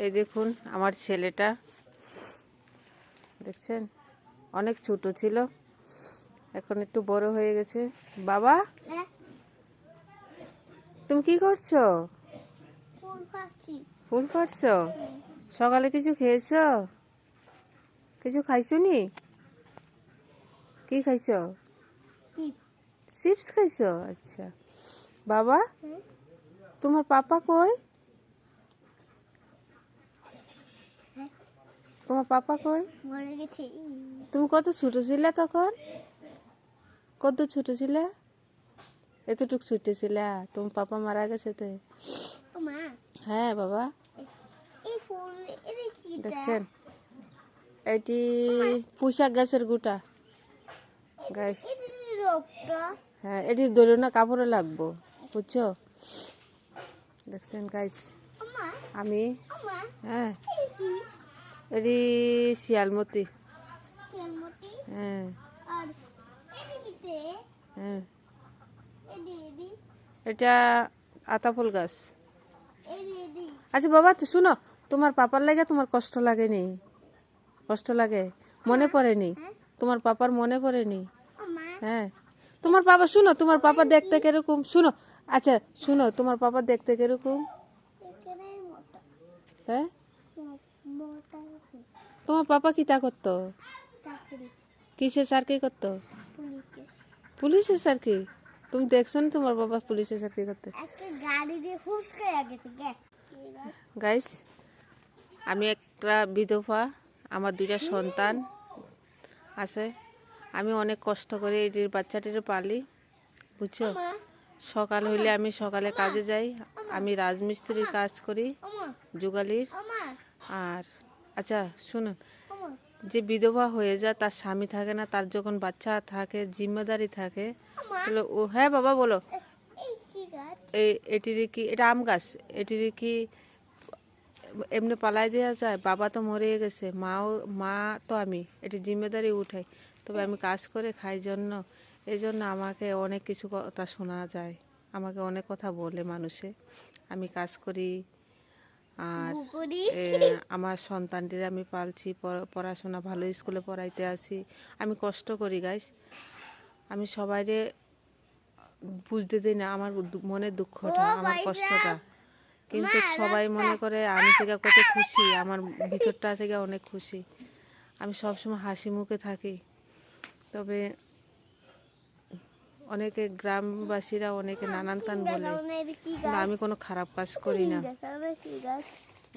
এই দেখুন আমার ছেলেটা, দেখছেন অনেক ছোট ছিল, এখন একটু বড় হয়ে গেছে। বাবা তুমি কি করছো? ফুল কাটছো? সকালে কিছু খেয়েছো? কিছু খাইছো নি? কি খাইছো? চিপস খাইছো? আচ্ছা বাবা, তোমার পাপা কই? তোমার পাপা কই? তুমি কত ছোট ছিলে তখন? কত ছোট ছিলে? এতটুক ছোট ছিলে? তোমার পাপা মারা গেছে তো? হ্যাঁ বাবা, দেখছেন এটি পুঁইশাক গাছের গুটা গাছ। হ্যাঁ এটি ধরো না, কাপড়ে লাগবো, বুঝছো? দেখছেন গাইস, আমি হ্যাঁ এটি শিয়ালমতি। হ্যাঁ হ্যাঁ এটা আতাফল গাছ। আচ্ছা বাবা তো শুনো, তোমার পাপার লাগে তোমার কষ্ট লাগেনি? কষ্ট লাগে? মনে পড়েনি? তোমার পাপার মনে পড়েনি? হ্যাঁ তোমার পাপা, শুনো তোমার পাপা দেখতে কিরকম, শুনো আচ্ছা শুনো তোমার পাপা দেখতে কিরকম? হ্যাঁ তোমার পাপা কি তা করতো? কিসের চাকরি করতো? পুলিশের চাকরি? তুমি দেখছো না তোমার বাবা পুলিশের চাকরি করতে? গাইস আমি একটা বিধবা, আমার 2টা সন্তান আছে। আমি অনেক কষ্ট করে এই বাচ্চাটির পালি, বুঝছো? সকাল হইলে আমি সকালে কাজে যাই, আমি রাজমিস্ত্রির কাজ করি, যুগালির। আর আচ্ছা শুনুন, যে বিধবা হয়ে যায় তার স্বামী থাকে না, তার যখন বাচ্চা থাকে, জিম্মেদারি থাকে, তাহলে ও, হ্যাঁ বাবা বলো, এটির কি এটা আম গাছ, এটির কি এমনি পালাই দেওয়া যায়? বাবা তো মরে গেছে, মা তো আমি, এটি জিম্মেদারি উঠাই, তবে আমি কাজ করে খাই জন্য, এই জন্য আমাকে অনেক কিছু কথা শোনা যায়, আমাকে অনেক কথা বলে মানুষে। আমি কাজ করি, আর আমার সন্তানদের আমি পালছি, পড়াশোনা ভালো স্কুলে পড়াইতে আসি, আমি কষ্ট করি গাইস। আমি সবাইরে বুঝতে দিই না আমার মনের দুঃখটা, আমার কষ্টটা, কিন্তু সবাই মনে করে আমি থেকে কত খুশি, আমার ভিতরটা থেকে অনেক খুশি, আমি সবসময় হাসি মুখে থাকি। তবে অনেকে গ্রামবাসীরা অনেকে নানান তান বলে, আমি কোনো খারাপ কাজ করি না।